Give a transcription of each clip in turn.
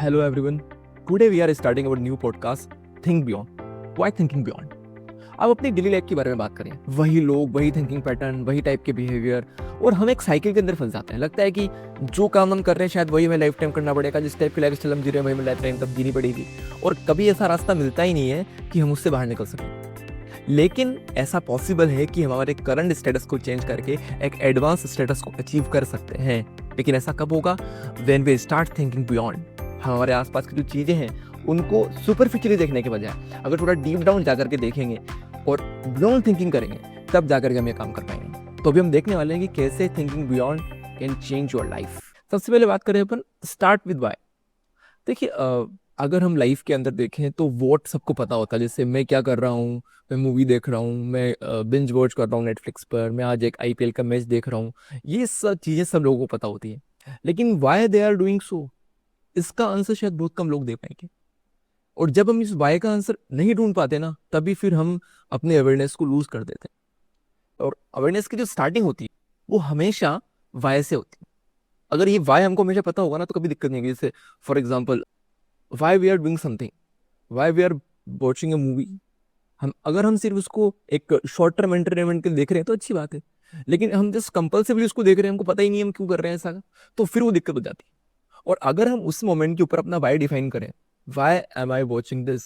Hello everyone. Today we are starting our new podcast Think Beyond. Why Thinking Beyond? अब अपनी daily life के बारे में बात करें. वही लोग, वही थिंकिंग पैटर्न, वही टाइप के बिहेवियर और हम एक साइकिल के अंदर फंस जाते हैं. लगता है कि जो काम हम कर रहे हैं शायद वही हमें लाइफ टाइम करना पड़ेगा, जिस टाइप की लाइफ स्टाइल हम जी रहे हैं वही हमें लाइफ टाइम तब जीनी पड़ेगी और कभी ऐसा रास्ता मिलता ही नहीं है कि हम उससे बाहर निकल सकें. लेकिन ऐसा पॉसिबल है कि हम हमारे करंट स्टेटस को चेंज करके एक एडवांस स्टेटस को अचीव कर सकते हैं. लेकिन ऐसा कब होगा? When we start thinking beyond. हमारे आसपास की जो चीज़ें हैं उनको सुपरफिशियली देखने के बजाय अगर थोड़ा डीप डाउन जा करके देखेंगे और बियॉन्ड थिंकिंग करेंगे तब जा करके हम ये काम कर पाएंगे. तो अभी हम देखने वाले हैं कि कैसे thinking beyond can change your life. सबसे पहले बात करें अपन स्टार्ट विद वाई. देखिए अगर हम लाइफ के अंदर देखें तो वॉट सबको पता होता है. जैसे मैं क्या कर रहा हूँ, मैं मूवी देख रहा हूँ, मैं बिंज वॉच कर रहा हूँ नेटफ्लिक्स पर, मैं आज एक आईपीएल का मैच देख रहा हूँ. ये सब चीज़ें सब लोगों को पता होती है. लेकिन why they are doing so, इसका आंसर शायद बहुत कम लोग दे पाएंगे. और जब हम इस वाई का आंसर नहीं ढूंढ पाते ना, तभी फिर हम अपने अवेयरनेस को लूज कर देते हैं. और अवेयरनेस की जो स्टार्टिंग होती है वो हमेशा वाई से होती है. अगर ये वाई हमको हमेशा पता होगा ना तो कभी दिक्कत नहीं होगी. जैसे for example why we are doing something, why we are watching a movie. अगर हम सिर्फ उसको एक शॉर्ट टर्म एंटरटेनमेंट के लिए देख रहे हैं तो अच्छी बात है. लेकिन हम जस्ट कंपल्सिवली उसको देख रहे हैं, हमको पता ही नहीं है हम क्यों कर रहे हैं ऐसा, तो फिर वो दिक्कत हो जाती है. और अगर हम उस मोमेंट के ऊपर अपना वाई डिफाइन करें, why am I watching this,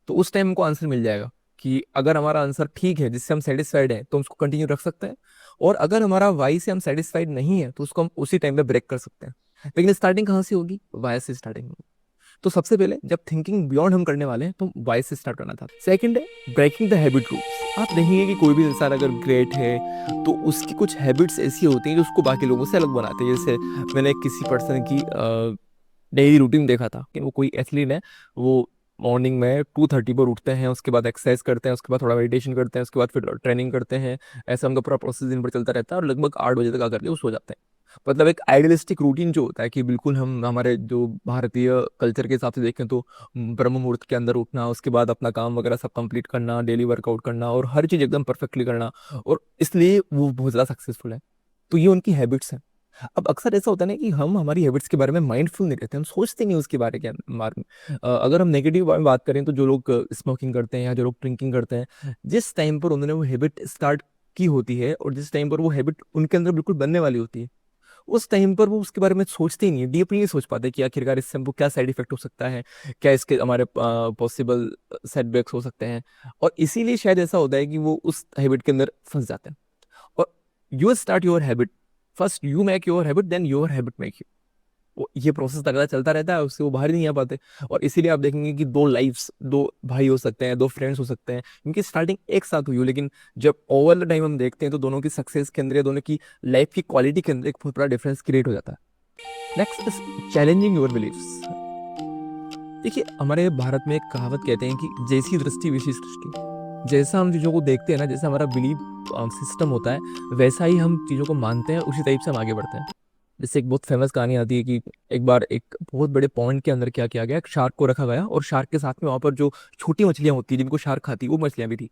तो उस टाइम हमको आंसर मिल जाएगा. कि अगर हमारा आंसर ठीक है, जिससे हम सेटिस्फाइड हैं, तो हम उसको कंटिन्यू रख सकते हैं. और अगर हमारा वाई से हम सेटिस्फाइड नहीं है तो उसको हम उसी टाइम पे ब्रेक कर सकते हैं. लेकिन स्टार्टिंग कहाँ से होगी? वाई से स्टार्टिंग होगी. तो सबसे पहले जब थिंकिंग बियॉन्ड हम करने वाले हैं तो वाई से स्टार्ट करना था. सेकंड है ब्रेकिंग द हैबिट रूल्स. आप देखेंगे कि कोई भी इंसान अगर ग्रेट है तो उसकी कुछ हैबिट्स ऐसी होती हैं जो उसको बाकी लोगों से अलग बनाते हैं. जैसे मैंने किसी पर्सन की डेली रूटीन देखा था कि वो कोई एथलीट है. वो मॉर्निंग में 2:30 पर उठते हैं, उसके बाद एक्सरसाइज करते हैं, उसके बाद थोड़ा मेडिटेशन करते हैं, उसके बाद फिर ट्रेनिंग करते हैं. ऐसा उनका पूरा प्रोसेस दिन भर चलता रहता है और लगभग 8 बजे तक आकर के वो सो जाते हैं. मतलब एक आइडियलिस्टिक रूटीन जो होता है कि बिल्कुल हम हमारे जो भारतीय कल्चर के हिसाब से देखें तो ब्रह्म मुहूर्त के अंदर उठना, उसके बाद अपना काम वगैरह सब कंप्लीट करना, डेली वर्कआउट करना और हर चीज़ एकदम परफेक्टली करना. और इसलिए वो बहुत ज़्यादा सक्सेसफुल है. तो ये उनकी हैबिट्स हैं. अब अक्सर ऐसा होता है ना कि हम हमारी हैबिट्स के बारे में माइंडफुल नहीं रहते, हम सोचते नहीं उसके बारे के बारे में. अगर हम नेगेटिव में बात करें तो जो लोग स्मोकिंग करते हैं या जो लोग ड्रिंकिंग करते हैं, जिस टाइम पर उन्होंने वो हैबिट स्टार्ट की होती है और जिस टाइम पर वो हैबिट उनके अंदर बिल्कुल बनने वाली होती है, उस टाइम पर वो उसके बारे में सोचते ही नहीं है, डीपली नहीं सोच पाते कि आखिरकार इससे हमको क्या साइड इफेक्ट हो सकता है, क्या इसके हमारे पॉसिबल सेटबैक्स हो सकते हैं. और इसीलिए शायद ऐसा होता है कि वो उस हैबिट के अंदर फंस जाते हैं. और you start your habit, first you make your habit, then your habit make you. ये प्रोसेस लगातार चलता रहता है, उससे वो बाहर ही नहीं आ पाते. और इसीलिए आप देखेंगे कि दो लाइफ्स, दो भाई हो सकते हैं, दो फ्रेंड्स हो सकते हैं, इनकी स्टार्टिंग एक साथ हुई हो, लेकिन जब ओवर द टाइम हम देखते हैं तो दोनों की सक्सेस के अंदर या दोनों की लाइफ की क्वालिटी के अंदर एक बहुत बड़ा डिफरेंस क्रिएट हो जाता है. Next is challenging your beliefs. देखिए हमारे भारत में एक कहावत कहते हैं कि जैसी दृष्टि वैसी सृष्टि. जैसा हम चीज़ों को देखते हैं ना, जैसा हमारा बिलीव सिस्टम होता है, वैसा ही हम चीज़ों को मानते हैं, उसी टाइप से हम आगे बढ़ते हैं. जैसे एक बहुत फेमस कहानी आती है कि एक बार एक बहुत बड़े पॉन्ड के अंदर क्या किया गया, एक शार्क को रखा गया और शार्क के साथ में वहाँ पर जो छोटी मछलियाँ होती है जिनको शार्क खाती है वो मछलियाँ भी थी.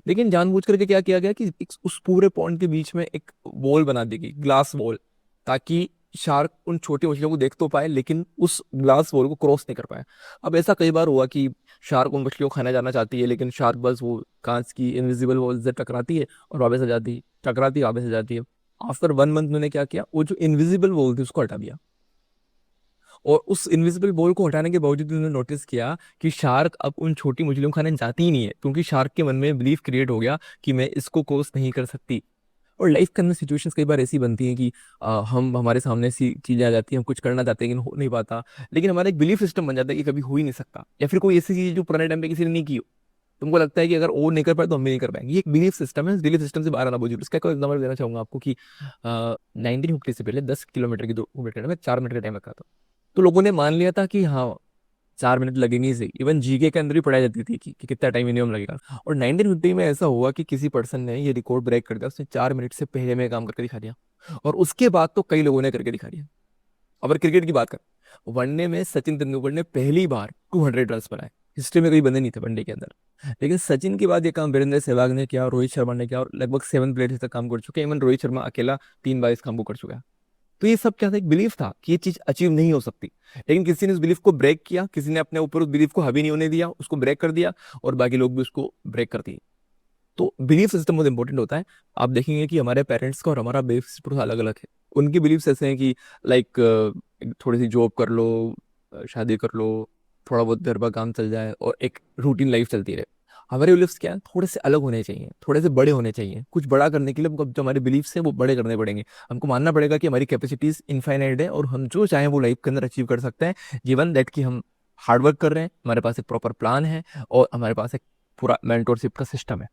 लेकिन जानबूझ करके क्या किया गया कि उस पूरे पॉन्ड के बीच में एक वॉल बना दी गई, ग्लास वॉल, ताकि शार्क उन छोटी मछलियों को देख तो पाए लेकिन उस ग्लास वॉल को क्रॉस नहीं कर पाए. अब ऐसा कई बार हुआ कि शार्क उन मछलियों को खाना जाना चाहती है, लेकिन शार्क बस वो कांच की इनविजिबल वॉल से टकराती है और वापस आ जाती है, टकराती है वापस आ जाती है. आफ्टर 1 मंथ उन्होंने क्या किया, वो जो इनविजिबल वॉल थी उसको हटा दिया. और उस इनविजिबल वॉल को हटाने के बावजूद उन्होंने नोटिस किया कि शार्क अब उन छोटी मछलियों को खाने जाती ही नहीं है, क्योंकि शार्क के मन में बिलीफ क्रिएट हो गया कि मैं इसको क्रॉस नहीं कर सकती. और लाइफ के अंदर सिचुएशंस कई बार ऐसी बनती हैं कि हम हमारे सामने ऐसी चीज़ें आ जाती हैं, हम कुछ करना चाहते हैं लेकिन हो नहीं पाता. लेकिन हमारा एक बिलीफ सिस्टम बन जाता है कि कभी हो ही नहीं सकता, या फिर कोई ऐसी चीज़ जो पुराने टाइम पे किसी ने नहीं की हो, तुमको लगता है कि अगर वो नहीं कर पाए तो हम भी नहीं कर पाएंगे. ये एक बिलीफ सिस्टम है. इस बिलीफ सिस्टम से बाहर आना बहुत जरूरी है. इसका एक एग्जाम्पल देना चाहूंगा आपको कि 1950 से पहले 10 किलोमीटर की दूर में 4 मिनट का टाइम रखा था. तो लोगों ने मान लिया था कि हाँ 4 मिनट लगेंगे ही सही. इवन जीके के अंदर ही पढ़ाई जाती थी कि कितना टाइम मिनिमम लगेगा. और 1950 में ऐसा हुआ कि किसी पर्सन ने ये रिकॉर्ड ब्रेक कर दिया, उसने 4 मिनट से पहले में काम करके दिखा दिया. और उसके बाद तो कई लोगों ने करके दिखा दिया. अगर क्रिकेट की बात करें, वनडे में सचिन तेंदुलकर ने पहली बार 200 रन बनाए. हिस्ट्री में कोई बंदे नहीं थे वनडे के अंदर. लेकिन सचिन के बाद ये काम वीरेंद्र सहवाग ने किया, रोहित शर्मा ने किया, और लगभग 7 प्लेयर्स तक काम कर चुके हैं. इवन रोहित शर्मा अकेला 3 बार इस काम को कर चुका है. तो ये सब क्या था, एक बिलीफ था कि ये चीज अचीव नहीं हो सकती, लेकिन किसी ने उस बिलीफ को ब्रेक किया, किसी ने अपने ऊपर उस बिलीफ को हावी नहीं होने दिया, उसको ब्रेक कर दिया, और बाकी लोग भी उसको ब्रेक कर दिए। तो बिलीफ सिस्टम बहुत इंपॉर्टेंट होता है। आप देखेंगे कि हमारे पेरेंट्स का और हमारा बिलीफ सिस्टम अलग अलग है। उनके बिलीफ्स ऐसे हैं कि लाइक थोड़ी सी जॉब कर लो, शादी कर लो, थोड़ा बहुत घर का काम चल जाए और एक रूटीन लाइफ चलती रहे। हमारे बिलीफ्स क्या है, थोड़े से अलग होने चाहिए, थोड़े से बड़े होने चाहिए। कुछ बड़ा करने के लिए हमको जो हमारे बिलीफ्स हैं वो बड़े करने पड़ेंगे। हमको मानना पड़ेगा कि हमारी कैपेसिटीज इनफाइनाइट है और हम जो चाहें वो लाइफ के अंदर अचीव कर सकते हैं, गिवन दैट कि हम हार्ड वर्क कर रहे हैं, हमारे पास एक प्रॉपर प्लान है और हमारे पास एक पूरा मेंटोरशिप का सिस्टम है।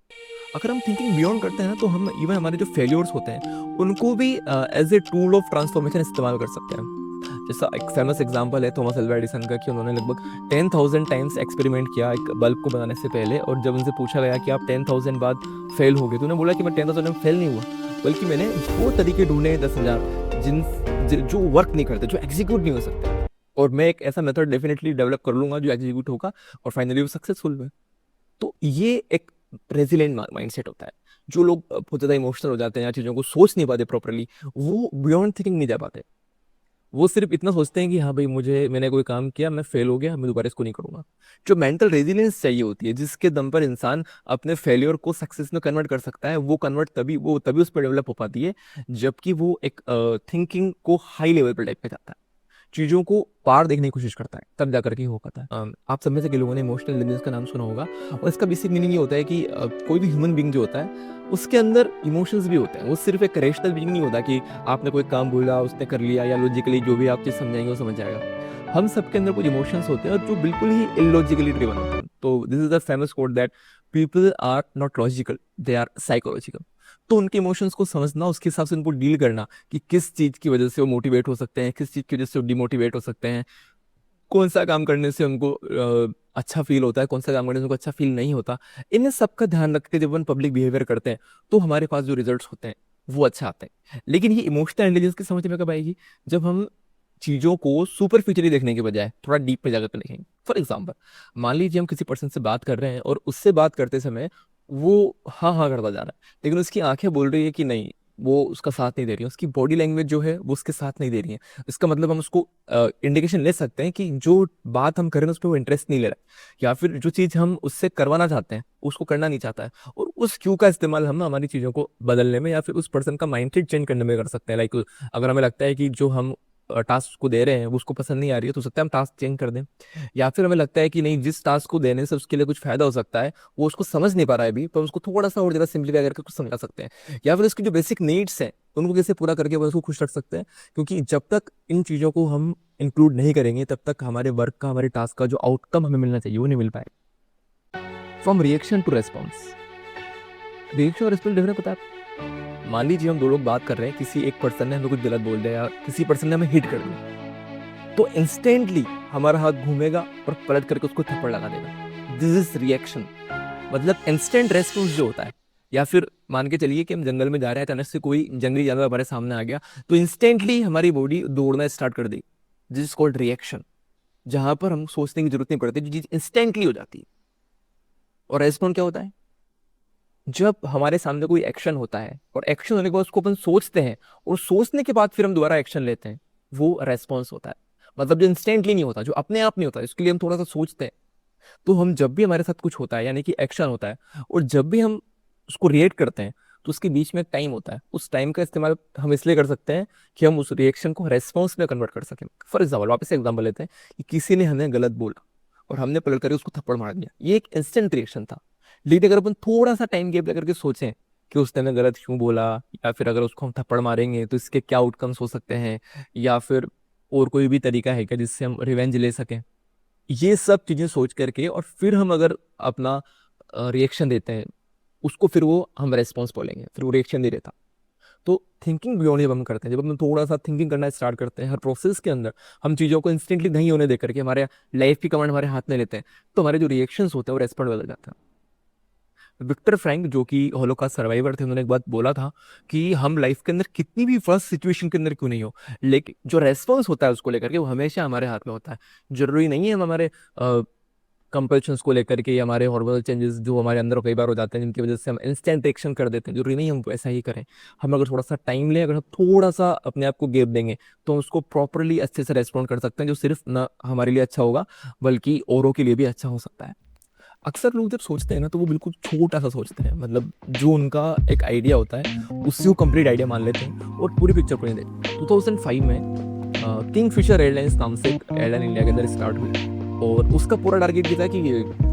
अगर हम थिंकिंग बियॉन्ड करते हैं ना, तो हम इवन हमारे जो फेलियर्स होते हैं उनको भी as a tool of transformation इस्तेमाल कर सकते हैं। जैसा एक फेमस एग्जांपल है थॉमस अल्वा एडिसन का, कि उन्होंने लगभग 10,000 टाइम्स एक्सपेरिमेंट किया एक बल्ब को बनाने से पहले, और जब उनसे पूछा गया कि आप 10,000 बाद फेल हो गए, तो उन्होंने बोला कि मैं 10,000 में फेल नहीं हुआ, बल्कि मैंने वो तरीके ढूंढे 10,000 जो वर्क नहीं करते, जो एग्जीक्यूट नहीं हो सकते, और मैं एक ऐसा मेथड डेफिनेटली डेवलप कर लूंगा जो एग्जीक्यूट होगा और फाइनली वो सक्सेसफुल हुआ। तो ये एक रेजिलेंट माइंडसेट होता है। जो लोग बहुत ज़्यादा इमोशनल हो जाते हैं या चीज़ों को सोच नहीं पाते प्रॉपरली, वो बियॉन्ड थिंकिंग नहीं जा पाते। वो सिर्फ इतना सोचते हैं कि हाँ भाई, मैंने कोई काम किया, मैं फेल हो गया, मैं दोबारा इसको नहीं करूंगा। जो मेंटल रेजिलियंस चाहिए होती है, जिसके दम पर इंसान अपने फेलियर को सक्सेस में कन्वर्ट कर सकता है, वो तभी उस पर डेवलप हो पाती है जबकि वो एक थिंकिंग को हाई लेवल पर टाइप पे जाता है, चीज़ों को पार देखने की कोशिश करता है, तब जाकर के हो पाता है। आप सब में से कई लोगों ने इमोशनल इंटेलिजेंस का नाम सुना होगा, और इसका बेसिक मीनिंग ये होता है कि कोई भी ह्यूमन बीइंग जो होता है उसके अंदर इमोशंस भी होते हैं। वो सिर्फ एक रेशनल बीइंग नहीं होता कि आपने कोई काम बोला, उसने कर लिया, या लॉजिकली जो भी आप चीज़ समझाएंगे वो समझ जाएगा। हम सबके अंदर कुछ इमोशंस होते हैं और जो बिल्कुल ही इलॉजिकली ड्रिवन होते हैं। तो this is the famous quote that people are not logical, they are psychological. तो उनके इमोशंस को समझना, उसके हिसाब से उनको डील करना कि किस चीज़ की वजह से वो मोटिवेट हो सकते हैं, किस चीज़ की वजह से वो डिमोटिवेट हो सकते हैं, कौन सा काम करने से उनको अच्छा फील होता है, कौन सा काम करने से उनको अच्छा फील नहीं होता। इन सब का ध्यान रख के जब हम पब्लिक बिहेवियर करते हैं तो हमारे पास जो रिजल्ट्स होते हैं वो अच्छा आते हैं। लेकिन ये इमोशनल इंटेलिजेंस की समझ में कब आएगी, जब हम चीज़ों को सुपरफिशियली देखने के बजाय थोड़ा डीप पे जाकर के देखेंगे। फॉर एग्जाम्पल, मान लीजिए हम किसी पर्सन से बात कर रहे हैं और उससे बात करते समय वो हाँ हाँ करता जा रहा है, लेकिन उसकी आंखें बोल रही है कि नहीं, वो उसका साथ नहीं दे रही है, उसकी बॉडी लैंग्वेज जो है वो उसके साथ नहीं दे रही है। इसका मतलब हम उसको इंडिकेशन ले सकते हैं कि जो बात हम कर रहे हैं उस पर वो इंटरेस्ट नहीं ले रहा है, या फिर जो चीज़ हम उससे करवाना चाहते हैं उसको करना नहीं चाहता है। और उस क्यू का इस्तेमाल हम हमारी चीज़ों को बदलने में या फिर उस पर्सन का माइंडसेट चेंज करने में कर सकते हैं। लाइक अगर हमें लगता है कि जो हम टास्क को दे रहे हैं वो उसको पसंद नहीं आ रही है, तो हो सकता है हम टास्क चेंज कर दें। या फिर हमें लगता है कि नहीं, जिस टास्क को देने से उसके लिए कुछ फायदा हो सकता है वो उसको समझ नहीं पा रहा है अभी, तो उसको थोड़ा सा और ज़्यादा सिंप्लीफाई करके कुछ समझा सकते हैं। या फिर उसकी जो बेसिक नीड्स हैं उनको कैसे पूरा करके वो उसको खुश रख सकते हैं, क्योंकि जब तक इन चीज़ों को हम इंक्लूड नहीं करेंगे तब तक हमारे वर्क का, हमारे टास्क का जो आउटकम हमें मिलना चाहिए वो नहीं मिल पाएगा। From reaction to response, reaction और रिस्पॉन्स डिफरेंट पता है। मान लीजिए हम दो लोग बात कर रहे हैं, किसी एक पर्सन ने हमें कुछ गलत बोल दिया या किसी पर्सन ने हमें हिट कर दिया, तो इंस्टेंटली हमारा हाथ घूमेगा और पलट करके उसको थप्पड़ लगा देगा। दिस इज रिएक्शन, मतलब इंस्टेंट रेस्पॉन्स जो होता है। या फिर मान के चलिए कि हम जंगल में जा रहे हैं, अचानक से कोई जंगली जानवर हमारे सामने आ गया, तो इंस्टेंटली हमारी बॉडी दौड़ना स्टार्ट कर दी। दिस इज कॉल्ड रिएक्शन, जहां पर हम सोचने की जरूरत नहीं पड़ती, जो चीज इंस्टेंटली हो जाती है। और रेस्पॉन्स क्या होता है, जब हमारे सामने कोई एक्शन होता है और एक्शन होने के बाद उसको अपन सोचते हैं और सोचने के बाद फिर हम दोबारा एक्शन लेते हैं, वो रेस्पॉन्स होता है। मतलब जो इंस्टेंटली नहीं होता, जो अपने आप नहीं होता, इसके लिए हम थोड़ा सा सोचते हैं। तो हम जब भी हमारे साथ कुछ होता है, यानी कि एक्शन होता है, और जब भी हम उसको रिएक्ट करते हैं, तो उसके बीच में एक टाइम होता है। उस टाइम का इस्तेमाल हम इसलिए कर सकते हैं कि हम उस रिएक्शन को रेस्पॉन्स में कन्वर्ट कर सकें। फॉर एग्जाम्पल, वापस से एग्जाम्पल लेते हैं कि किसी ने हमें गलत बोला और हमने पलट करके उसको थप्पड़ मार दिया, ये एक इंस्टेंट रिएक्शन था। लेकिन अगर अपन थोड़ा सा टाइम गैप लेकर के सोचें कि उसने हमें गलत क्यों बोला, या फिर अगर उसको हम थप्पड़ मारेंगे तो इसके क्या आउटकम्स हो सकते हैं, या फिर और कोई भी तरीका है क्या जिससे हम रिवेंज ले सकें, ये सब चीज़ें सोच करके और फिर हम अगर अपना रिएक्शन देते हैं उसको, फिर वो हम रेस्पॉन्स बोलेंगे, फिर वो रिएक्शन नहीं रहता। तो थिंकिंग बियॉन्ड जब हम करते हैं, जब हम थोड़ा सा थिंकिंग करना स्टार्ट करते हैं, हर प्रोसेस के अंदर हम चीज़ों को इंस्टेंटली नहीं होने दे करके हमारे लाइफ की कमांड हमारे हाथ में लेते हैं, तो हमारे जो रिएक्शंस होते हैं वो रेस्पॉन्ड बदल जाता है। विक्टर फ्रैंक, जो कि हॉलोकॉस्ट सर्वाइवर थे, उन्होंने एक बात बोला था कि हम लाइफ के अंदर कितनी भी वर्स्ट सिचुएशन के अंदर क्यों नहीं हो, लेकिन जो रेस्पॉन्स होता है उसको लेकर के वो हमेशा हमारे हाथ में होता है। जरूरी नहीं है हम हमारे कंपल्शंस को लेकर के, हमारे हार्मोनल चेंजेस जो हमारे अंदर कई बार हो जाते हैं, जिनकी वजह से हम इंस्टेंट एक्शन कर देते हैं। जरूरी नहीं हम ऐसा ही करें, हम अगर थोड़ा सा टाइम लें, अगर हम थोड़ा सा अपने आप को गैप देंगे, तो हम उसको प्रॉपरली अच्छे से रेस्पॉन्ड कर सकते हैं, जो सिर्फ ना हमारे लिए अच्छा होगा बल्कि औरों के लिए भी अच्छा हो सकता है। अक्सर लोग जब सोचते हैं ना, तो वो बिल्कुल छोटा सा सोचते हैं, मतलब जो उनका एक आइडिया होता है उससे वो कंप्लीट आइडिया मान लेते हैं और पूरी पिक्चर को नहीं देखते। 2005 में किंगफिशर एयरलाइंस नाम से एक एयरलाइन इंडिया के अंदर स्टार्ट हुई, और उसका पूरा टारगेट ये था कि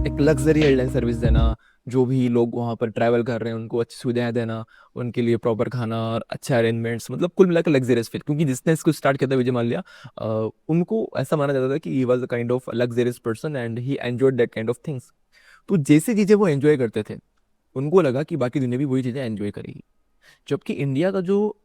एक लग्जरी एयरलाइन सर्विस देना, जो भी लोग वहाँ पर ट्रैवल कर रहे हैं उनको अच्छी सुविधाएं देना, उनके लिए प्रॉपर खाना और अच्छे अरेंजमेंट्स, मतलब कुल मिलाकर लग्जरियस फील। क्योंकि जिसने इसको स्टार्ट किया था, विजय माल्या, उनको ऐसा माना जाता था कि he was a kind of luxurious person and he enjoyed that kind of things. तो जैसे चीजें वो एंजॉय करते थे, उनको लगा कि बाकी दुनिया भी वही चीजें एंजॉय करेगी। जबकि इंडिया का जो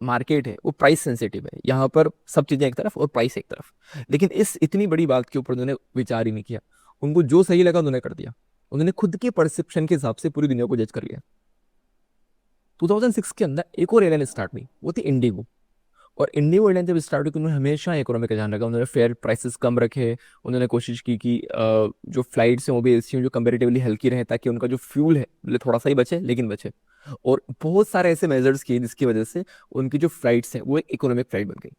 मार्केट है वो प्राइस सेंसिटिव है, यहाँ पर सब चीजें एक तरफ और प्राइस एक तरफ। लेकिन इस इतनी बड़ी बात के ऊपर उन्होंने विचार ही नहीं किया, उनको जो सही लगा उन्होंने कर दिया। उन्होंने खुद की परसेप्शन के हिसाब से पूरी दुनिया को जज कर लिया। 2006 के अंदर एक और एयरलाइन स्टार्ट हुई, वो थी इंडिगो। और इंडिगो एयरलाइन जब स्टार्ट हुई, तो उन्होंने हमेशा इकोनॉमी का ध्यान रखा, उन्होंने फेयर प्राइसेस कम रखे, उन्होंने कोशिश की कि जो फ्लाइट्स हैं वो भी ऐसी हों जो कंपेरेटिवली हल्की रहें, ताकि उनका जो फ्यूल है मतलब थोड़ा सा ही बचे लेकिन बचे। और बहुत सारे ऐसे मेजर्स किए जिसकी वजह से उनकी जो फ्लाइट्स हैं वो एक इकोनॉमिक फ्लाइट बन गई।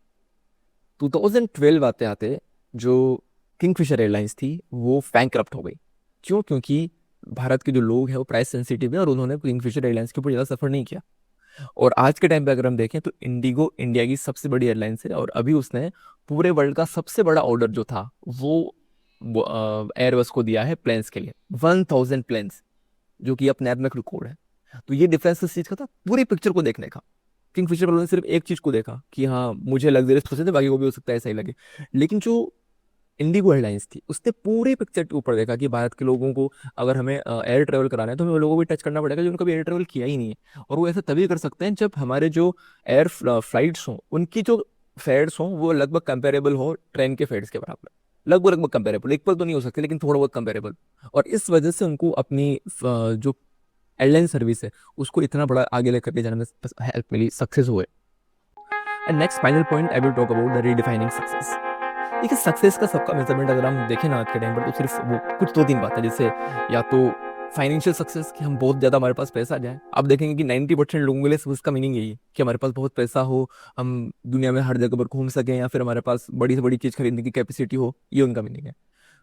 2012 आते आते जो किंगफिशर एयरलाइंस थी वो बैंकरप्ट हो गई। क्यों? क्योंकि भारत के जो लोग हैं वो प्राइस सेंसिटिव है, और उन्होंने किंगफिशर एयरलाइंस के ऊपर ज़्यादा सफर नहीं किया। और आज के टाइम पे अगर हम देखें, तो इंडिगो इंडिया की सबसे बड़ी एयरलाइंस है, और अभी उसने पूरे वर्ल्ड का सबसे बड़ा ऑर्डर जो था वो एयरबस को दिया है प्लेन्स के लिए, 1000 प्लेन्स, जो कि अपने आप में एक रिकॉर्ड है। तो ये डिफरेंस किस चीज का था? पूरी पिक्चर को देखने का। किंगफिशर वालों ने सिर्फ एक चीज को देखा कि हाँ मुझे लग्जरियस पसंद है, बाकी को भी हो सकता है ऐसा ही लगे। लेकिन जो इंडिगो एयरलाइंस थी, उसने पूरे पिक्चर के ऊपर देखा कि भारत के लोगों को अगर हमें एयर ट्रेवल कराना है, तो हमें उन लोगों को भी टच करना पड़ेगा जो उनका भी एयर ट्रेवल किया ही नहीं है। और वो ऐसा तभी कर सकते हैं जब हमारे जो एयर फ्लाइट्स हों, उनकी जो फेयर्स हों वो लगभग कंपेरेबल हो ट्रेन के फेयर्स के बराबर। लगभग लगभग कंपेरेबल, इक्वल तो नहीं हो सकते लेकिन थोड़ा बहुत कंपेरेबल। और इस वजह से उनको अपनी जो एयरलाइन सर्विस है उसको इतना बड़ा आगे लेकर के जाने में हेल्प मिली, सक्सेस हुए। And next final point I will talk about the redefining success. देखिए, सक्सेस का सबका मेजरमेंट अगर हम देखें ना आज के टाइम पर, तो सिर्फ वो कुछ दो तीन बात है। जैसे या तो फाइनेंशियल सक्सेस, कि हम बहुत ज़्यादा हमारे पास पैसा आ जाए। आप देखेंगे कि 90% लोगों के लिए उसका मीनिंग यही है कि हमारे पास बहुत पैसा हो, हम दुनिया में हर जगह पर घूम सकें, या फिर हमारे पास बड़ी से बड़ी चीज़ खरीदने की कैपेसिटी हो, ये उनका मीनिंग है।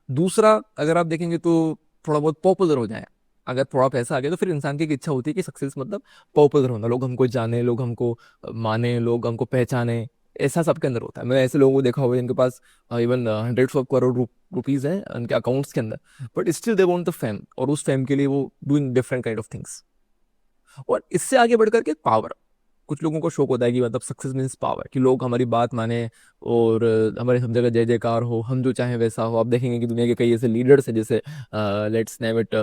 दूसरा अगर आप देखेंगे तो थोड़ा बहुत पॉपुलर हो जाए। अगर थोड़ा पैसा आ गया तो फिर इंसान की एक इच्छा होती है कि सक्सेस मतलब पॉपुलर होना, लोग हमको जाने, लोग हमको माने, लोग हमको पहचाने। ऐसा सबके अंदर होता है। मैं ऐसे लोगों को देखा हुआ है जिनके पास even hundreds of crore rupees हैं उनके अकाउंट्स के अंदर, but still they want the fame, और उस फेम के लिए वो doing different kind of things. और इससे आगे बढ़ करके पावर, कुछ लोगों को शौक होता है कि मतलब सक्सेस मीन्स पावर, कि लोग हमारी बात माने और हमारे सब जगह जय जयकार हो, हम जो चाहें वैसा हो। आप देखेंगे कि दुनिया के कई ऐसे लीडर्स हैं, जैसे let's name it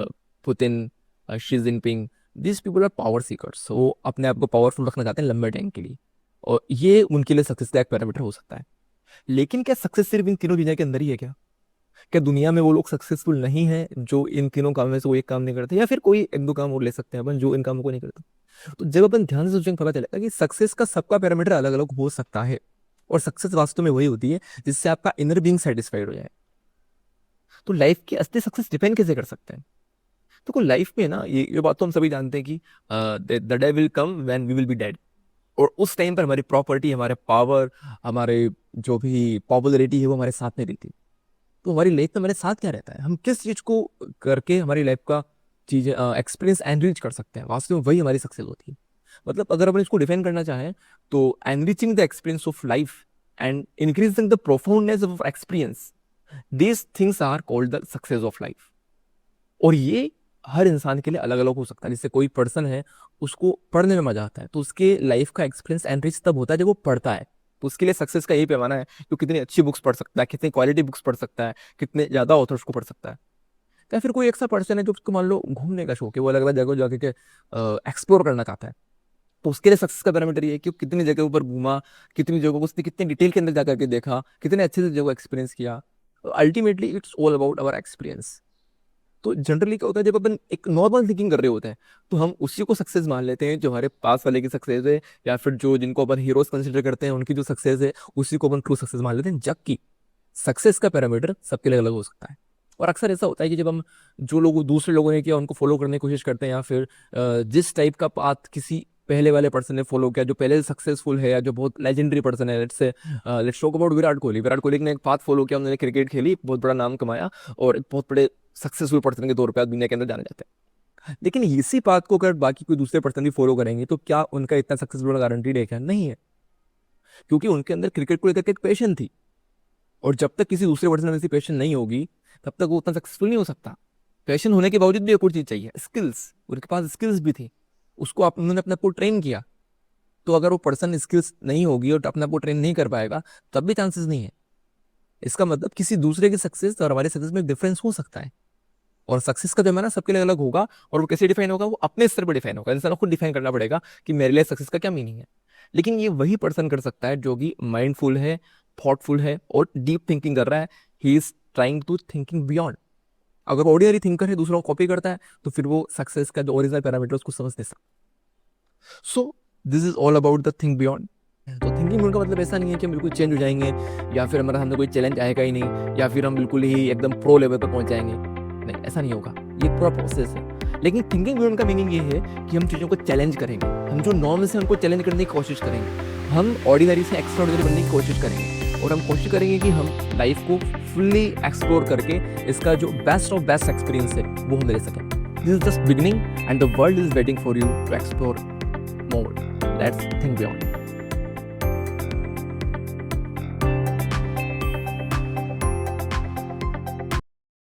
Putin, Xi Jinping. This people are power seekers, वो अपने आप को पावरफुल रखना चाहते हैं लंबे टाइम के लिए, और ये उनके लिए सक्सेस का एक पैरामीटर हो सकता है। लेकिन क्या सक्सेस सिर्फ इन तीनों चीज़ों के अंदर ही है क्या? क्या दुनिया में वो लोग सक्सेसफुल नहीं है जो इन तीनों कामों में से वो एक काम नहीं करते, या फिर कोई एक दो काम और ले सकते हैं अपन जो इन कामों को नहीं करते? तो जब अपन ध्यान से सोचेंगे पता चलेगा कि सक्सेस का सबका पैरामीटर अलग अलग हो सकता है, और सक्सेस वास्तव में वही होती है जिससे आपका इनर बीइंग सेटिस्फाइड हो जाए। तो लाइफ की असली सक्सेस डिपेंड कैसे कर सकते हैं? तो लाइफ में ना ये बात तो हम सभी जानते हैं कि the day will come when we will be dead, और उस टाइम पर हमारी प्रॉपर्टी, हमारे पावर, हमारे जो भी पॉपुलरिटी है वो हमारे साथ नहीं रहती। तो हमारी लाइफ में हमारे साथ क्या रहता है, हम किस चीज़ को करके हमारी लाइफ का चीज़ें एक्सपीरियंस एनरिच कर सकते हैं, वास्तव में वही हमारी सक्सेस होती है। मतलब अगर अपन इसको डिफाइन करना चाहें, तो enriching the experience of life and increasing the profoundness of experience, these things are called the success of life. और ये हर इंसान के लिए अलग अलग हो सकता है। जैसे कोई पर्सन है, उसको पढ़ने में मजा आता है, तो उसके लाइफ का एक्सपीरियंस एनरिच तब होता है जब वो पढ़ता है। तो उसके लिए सक्सेस का यही पैमाना है कि कितनी अच्छी बुक्स पढ़ सकता है, कितनी क्वालिटी बुक्स पढ़ सकता है, कितने ज्यादा ऑथर्स को पढ़ सकता है। या फिर कोई ऐसा पर्सन है जो उसको मान लो घूमने का शौक है, वो अलग अलग जगह जाके एक्सप्लोर करना चाहता है, तो उसके लिए सक्सेस का पैरामीटर ये है कि वो कितनी जगह ऊपर घूमा, कितनी जगह को उसने कितने डिटेल के अंदर जाकर के देखा, कितने अच्छे से जगह एक्सपीरियंस किया। Ultimately it's all about our experience. तो जनरली क्या होता है, जब अपन एक नॉर्मल थिंकिंग कर रहे होते हैं, तो हम उसी को सक्सेस मान लेते हैं जो हमारे पास वाले की सक्सेस है, या फिर जो जिनको अपन हीरोज कंसिडर करते हैं उनकी जो सक्सेस है उसी को अपन ट्रू सक्सेस मान लेते हैं। जबकि सक्सेस का पैरामीटर सबके लिए अलग हो सकता है। और अक्सर ऐसा होता है कि जब हम जो लोग दूसरे लोगों ने किया उनको फॉलो करने की कोशिश करते हैं, या फिर जिस टाइप का पाथ किसी पहले वाले पर्सन ने फॉलो किया जो पहले सक्सेसफुल है या जो बहुत लेजेंडरी पर्सन है, let's talk about Virat Kohli ने एक पाथ फॉलो किया, उन्होंने क्रिकेट खेली, बहुत बड़ा नाम कमाया और एक बहुत बड़े सक्सेसफुल पर्सन के तौर पर दुनिया के अंदर जाने जाते हैं। लेकिन इसी पाथ को अगर बाकी कोई दूसरे पर्सन भी फॉलो करेंगे तो क्या उनका इतना सक्सेसफुल गारंटीड है क्या? नहीं है, क्योंकि उनके अंदर क्रिकेट को लेकर एक पैशन थी, और जब तक किसी दूसरे पर्सन में ऐसी पैशन नहीं होगी तब तक वो उतना सक्सेसफुल नहीं हो सकता। पैशन होने के बावजूद भी एक और चीज चाहिए, स्किल्स। उनके पास स्किल्स भी थी, उसको उन्होंने अपने आप को ट्रेन किया। तो अगर वो पर्सन स्किल्स नहीं होगी और अपने आप को ट्रेन नहीं कर पाएगा तब भी चांसेस नहीं है। इसका मतलब किसी दूसरे की सक्सेस और हमारे सक्सेस में डिफरेंस हो सकता है, और सक्सेस का जो है ना सबके लिए अलग होगा, और वो कैसे डिफाइन होगा, वो अपने स्तर पर डिफाइन होगा। इंसान को खुद डिफाइन करना पड़ेगा कि मेरे लिए सक्सेस का क्या मीनिंग है। लेकिन ये वही पर्सन कर सकता है जो कि माइंडफुल है, थॉटफुल है और डीप थिंकिंग कर रहा है। He is trying to thinking beyond. अगर ऑर्डिनरी थिंकर है, दूसरों को कॉपी करता है, तो फिर वो सक्सेस का जो ओरिजिनल पैरामीटर उसको समझ नहीं सकता। So this is all about the think beyond. तो थिंकिंग बियॉन्ड का मतलब ऐसा नहीं है कि हम बिल्कुल चेंज हो जाएंगे, या फिर हमारे सामने कोई चैलेंज आएगा ही नहीं, या फिर हम बिल्कुल ही एकदम प्रो लेवल पर पहुंच जाएंगे। नहीं, ऐसा नहीं होगा, ये पूरा प्रोसेस है। लेकिन थिंकिंग बियॉन्ड का मीनिंग ये है कि हम चीज़ों को चैलेंज करेंगे, हम जो नॉर्म्स हैं उनको चैलेंज करने की कोशिश करेंगे, हम ऑर्डिनरी से एक्स्ट्रा ऑर्डिनरी बनने की कोशिश करेंगे, और हम कोशिश करेंगे कि हम लाइफ को फुल्ली एक्सप्लोर करके इसका जो बेस्ट ऑफ बेस्ट एक्सपीरियंस है वो हम ले सकें। This is just beginning and the world is waiting for you to explore more. Let's think beyond.